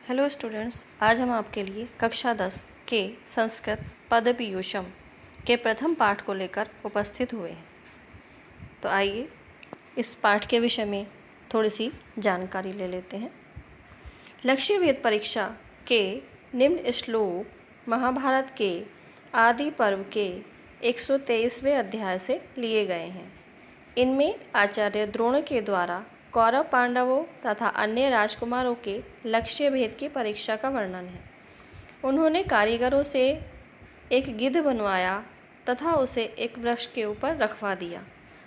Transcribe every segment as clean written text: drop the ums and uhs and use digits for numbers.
Hello students, आज हम आपके लिए कक्षा 10 के संस्कृत पदपीयूषम के प्रथम पाठ को लेकर उपस्थित हुए हैं। तो आइए इस पाठ के विषय में थोड़ी सी जानकारी ले लेते हैं। लक्ष्य भेद परीक्षा के निम्न श्लोक महाभारत के आदि पर्व के 123वें अध्याय से लिए गए हैं। इनमें आचार्य द्रोण के द्वारा कौरव पांडवों तथा अन्य राजकुमारों के लक्ष्य भेद की परीक्षा का वर्णन है। उन्होंने कारीगरों से एक गिद्ध बनवाया तथा उसे एक वृक्ष के ऊपर रखवा दिया।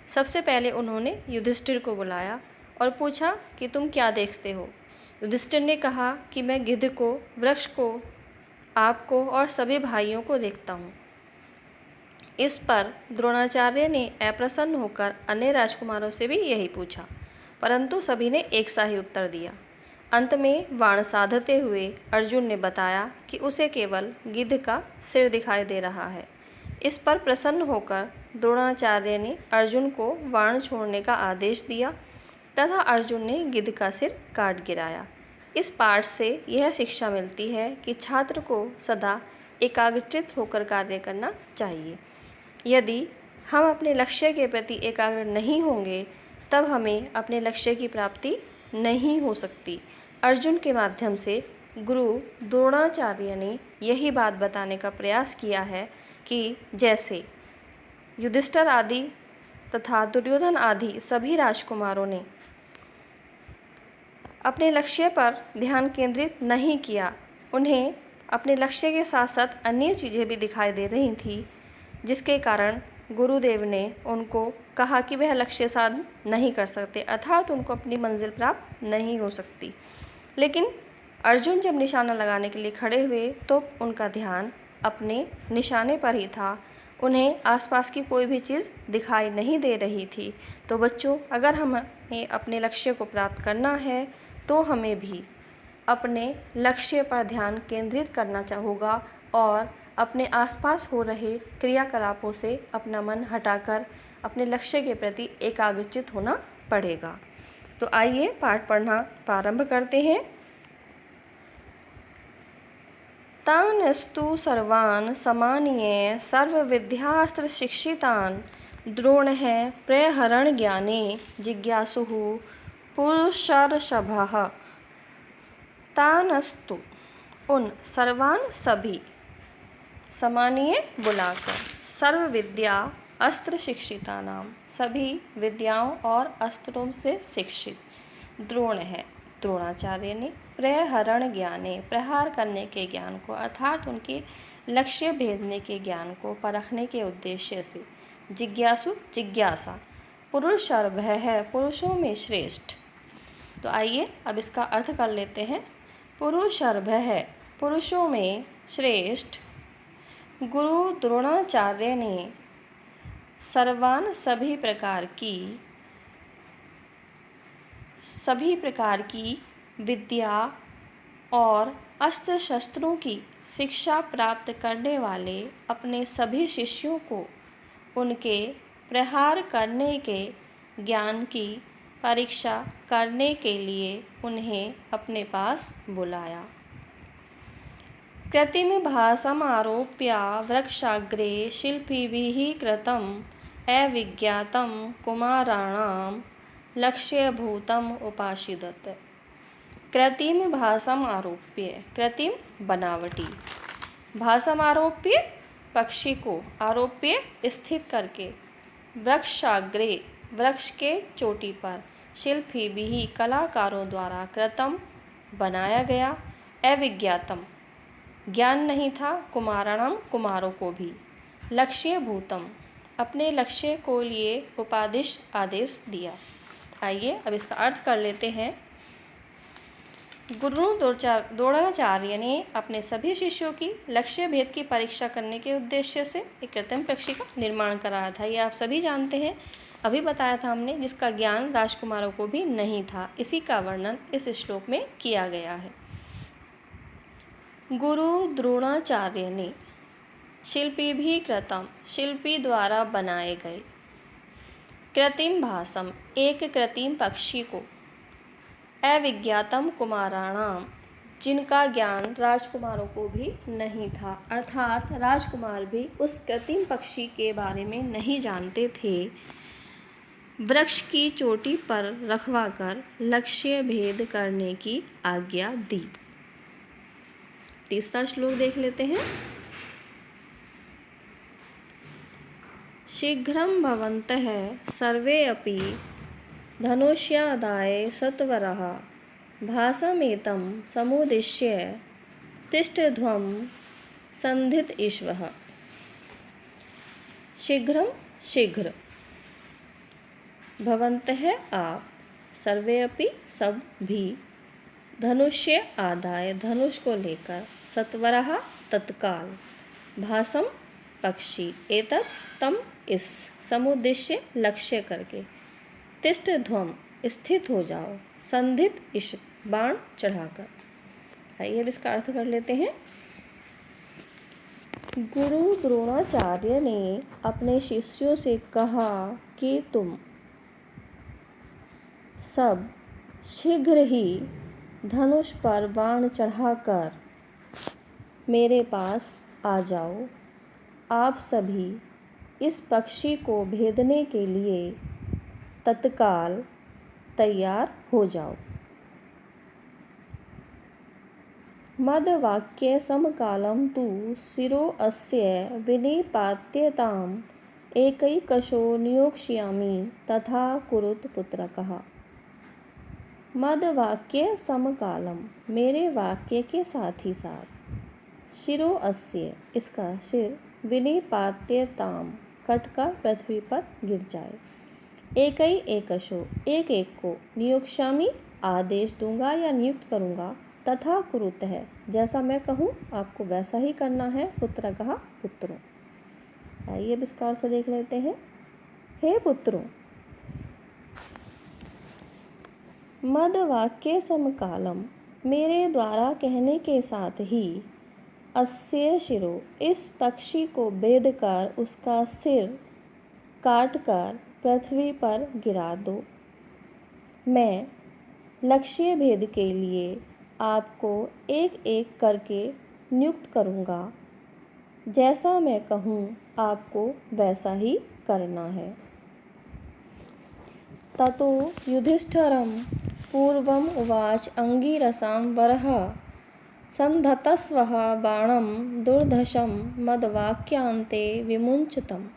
सबसे पहले उन्होंने युधिष्ठिर को बुलाया और पूछा कि तुम क्या देखते हो। युधिष्ठिर ने कहा कि मैं गिद्ध को, वृक्ष को, आपको और सभी भाइयों को देखता हूँ। इस पर द्रोणाचार्य ने अप्रसन्न होकर अन्य राजकुमारों से भी यही पूछा, परंतु सभी ने एक सा ही उत्तर दिया। अंत में बाण साधते हुए अर्जुन ने बताया कि उसे केवल गिद्ध का सिर दिखाई दे रहा है। इस पर प्रसन्न होकर द्रोणाचार्य ने अर्जुन को बाण छोड़ने का आदेश दिया तथा अर्जुन ने गिद्ध का सिर काट गिराया। इस पाठ से यह शिक्षा मिलती है कि छात्र को सदा एकाग्रचित्त होकर कार्य करना चाहिए। यदि हम अपने लक्ष्य के प्रति एकाग्र नहीं होंगे तब हमें अपने लक्ष्य की प्राप्ति नहीं हो सकती। अर्जुन के माध्यम से गुरु द्रोणाचार्य ने यही बात बताने का प्रयास किया है कि जैसे युधिष्ठिर आदि तथा दुर्योधन आदि सभी राजकुमारों ने अपने लक्ष्य पर ध्यान केंद्रित नहीं किया, उन्हें अपने लक्ष्य के साथ साथ अन्य चीज़ें भी दिखाई दे रही थी, जिसके कारण गुरुदेव ने उनको कहा कि वह लक्ष्य साधन नहीं कर सकते, अर्थात उनको अपनी मंजिल प्राप्त नहीं हो सकती। लेकिन अर्जुन जब निशाना लगाने के लिए खड़े हुए तो उनका ध्यान अपने निशाने पर ही था। उन्हें आसपास की कोई भी चीज़ दिखाई नहीं दे रही थी। तो बच्चों, अगर हमें अपने लक्ष्य को प्राप्त करना है तो हमें भी अपने लक्ष्य पर ध्यान केंद्रित करना होगा और अपने आसपास हो रहे क्रियाकलापों से अपना मन हटाकर अपने लक्ष्य के प्रति एकाग्रचित्त होना पड़ेगा। तो आइए पाठ पढ़ना प्रारंभ करते हैं। तानस्तु सर्वान् समानीय सर्वविद्यास्त्र शिक्षितान् द्रोणः प्रहरण ज्ञाने जिज्ञासुः पुरुषर्षभः। तानस्तु उन सर्वान् सभी, समानीय बुलाकर, सर्व विद्या अस्त्र शिक्षिता नाम सभी विद्याओं और अस्त्रों से शिक्षित द्रोण है, द्रोणाचार्य ने प्रहरण ज्ञाने प्रहार करने के ज्ञान को अर्थात उनके लक्ष्य भेदने के ज्ञान को परखने के उद्देश्य से, जिज्ञासु जिज्ञासा, पुरुषर्भ है पुरुषों में श्रेष्ठ। तो आइए अब इसका अर्थ कर लेते हैं। पुरुषर्भ है पुरुषों में श्रेष्ठ गुरु द्रोणाचार्य ने सर्वान सभी प्रकार की विद्या और अस्त्र शस्त्रों की शिक्षा प्राप्त करने वाले अपने सभी शिष्यों को उनके प्रहार करने के ज्ञान की परीक्षा करने के लिए उन्हें अपने पास बुलाया। कृत्रिमभासमारोप्य वृक्षाग्रे शिल्पिभिः कृतम् अविज्ञातं कुमाराणां लक्ष्यभूतम् उपासीदत। कृत्रिम भाषम आरोप्य, कृत्रिम बनावटी, भाषम आरोप्य पक्षी को, आरोप्य स्थित करके, वृक्षाग्रे वृक्ष के चोटी पर, शिल्पिभिः कलाकारों द्वारा, कृतम बनाया गया, अविज्ञातम ज्ञान नहीं था, कुमाराणाम कुमारों को भी, लक्ष्य भूतम अपने लक्ष्य को लिए उपादिष्ट आदेश दिया। आइए अब इसका अर्थ कर लेते हैं। गुरु द्रोणाचार्य ने अपने सभी शिष्यों की लक्ष्य भेद की परीक्षा करने के उद्देश्य से एक कृत्रिम पक्षी का निर्माण कराया था। ये आप सभी जानते हैं, अभी बताया था हमने, जिसका ज्ञान राजकुमारों को भी नहीं था। इसी का वर्णन इस श्लोक में किया गया है। गुरु द्रोणाचार्य ने शिल्पी भी कृतम शिल्पी द्वारा बनाए गए, कृत्रिम भाषम एक कृत्रिम पक्षी को, अविज्ञातम कुमाराणाम जिनका ज्ञान राजकुमारों को भी नहीं था, अर्थात राजकुमार भी उस कृत्रिम पक्षी के बारे में नहीं जानते थे। वृक्ष की चोटी पर रखवाकर लक्ष्य भेद करने की आज्ञा दी। तीसरा श्लोक देख लेते हैं। शीघ्रं भवन्तः सर्वे अपि धनुष्यादाय सत्वरः भासमेतं समुद्दिश्य तिष्ठध्वं सन्धितईश्वः। शीघ्रं शीघ्र, भवन्तः आप, सर्वे अपि सब भी, धनुष्य आदाय धनुष को लेकर, सत्वरः तत्काल, भासम पक्षी, एतत् तम इस, समुद्दिश्य लक्ष्य करके, तिष्ठध्वं स्थित हो जाओ, संधित इश बाण चढ़ाकर। आइए अब इसका अर्थ कर लेते हैं। गुरु द्रोणाचार्य ने अपने शिष्यों से कहा कि तुम सब शीघ्र ही धनुष पर बाण चढ़ाकर मेरे पास आ जाओ। आप सभी इस पक्षी को भेदने के लिए तत्काल तैयार हो जाओ। मद्वाक्य समकालं तु शिरो अस्य विनिपात्यताम् एकैकशो नियोक्ष्यामि तथा कुरुत पुत्रकः। मद्वाक्य समकालम, मेरे वाक्य के साथ ही साथ, शिरो अस्य, इसका सिर, विनिपात्यताम, कटकर पृथ्वी पर गिर जाए, एकई एकशो, एक एक को, नियोक्ष्यामि, आदेश दूंगा या नियुक्त करूंगा, तथा कुरुत है, जैसा मैं कहूँ आपको वैसा ही करना है, पुत्र कहा पुत्रों। आइए अब इसका अर्थ देख लेते हैं। हे पुत्रों, मद्वाक्य समकालम, मेरे द्वारा कहने के साथ ही, अस्य शिरो, इस पक्षी को भेद कर उसका सिर काट कर पृथ्वी पर गिरा दो। मैं लक्ष्य भेद के लिए आपको एक एक करके नियुक्त करूँगा, जैसा मैं कहूँ आपको वैसा ही करना है। ततो युधिष्ठिरं पूर्वम् उवाच अंगिरसां वरः सन्धत्स्वः बाणं दुर्धर्षं मद्वाक्यान्ते विमुञ्चतम्।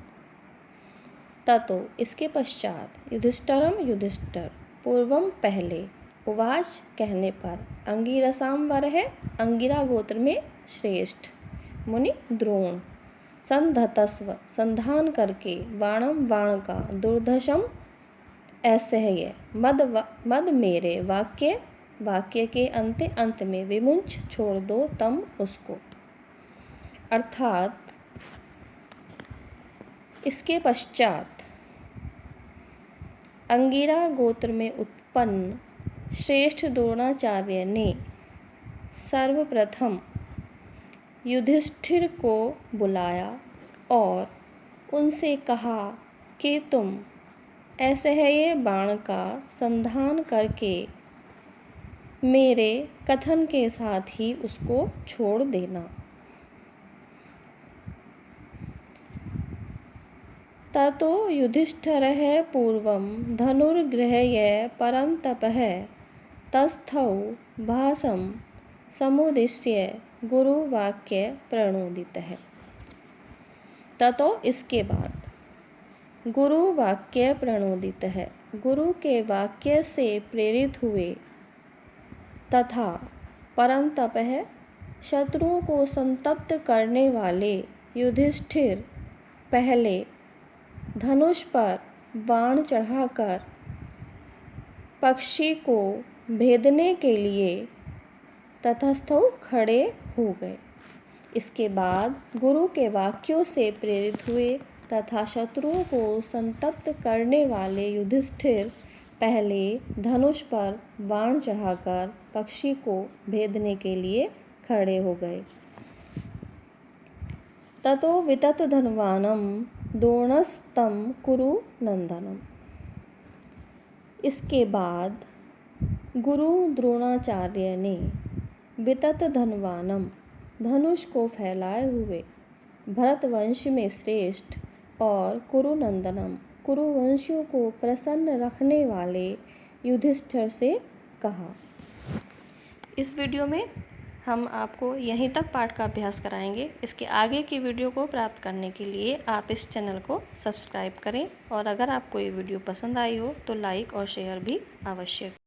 ततो, इसके पश्चात, युधिष्ठिरम, युधिष्ठिर, पूर्वम पहले, उवाच कहने पर, अंगिरसां वरः, अंगिरा गोत्र में श्रेष्ठ मुनि द्रोण, सन्धत्स्व, संधान करके, बाणम, बाण का, दुर्धर्षम, असह्य, मद मेरे, वाक्य, वाक्य के अंत में, विमुंच, छोड़ दो, तम उसको, अर्थात इसके पश्चात अंगिरा गोत्र में उत्पन्न श्रेष्ठ द्रोणाचार्य ने सर्वप्रथम युधिष्ठिर को बुलाया और उनसे कहा कि तुम असह्य बाण का संधान करके मेरे कथन के साथ ही उसको छोड़ देना। ततो युधिष्ठिरः पूर्वं धनुर्गृह्य परन्तपः तस्थौ भासं समुद्दिश्य गुरुवाक्य प्रणोदितः। ततो, इसके बाद, गुरु वाक्य प्रणोदित है, गुरु के वाक्य से प्रेरित हुए, तथा परंतपः, शत्रुओं को संतप्त करने वाले युधिष्ठिर पहले धनुष पर बाण चढ़ाकर पक्षी को भेदने के लिए तटस्थौ खड़े हो गए। इसके बाद गुरु के वाक्यों से प्रेरित हुए तथा शत्रुओं को संतप्त करने वाले युधिष्ठिर पहले धनुष पर बाण चढ़ाकर पक्षी को भेदने के लिए खड़े हो गए। ततो वितत धनवानम द्रोणस्तं कुरु नंदनम। इसके बाद गुरु द्रोणाचार्य ने वितत धनवानम, धनुष को फैलाए हुए, भरतवंश में श्रेष्ठ और कुरुनंदनम, कुरुवंशियों को प्रसन्न रखने वाले युधिष्ठिर से कहा। इस वीडियो में हम आपको यहीं तक पाठ का अभ्यास कराएंगे। इसके आगे की वीडियो को प्राप्त करने के लिए आप इस चैनल को सब्सक्राइब करें और अगर आपको ये वीडियो पसंद आई हो तो लाइक और शेयर भी अवश्य करें।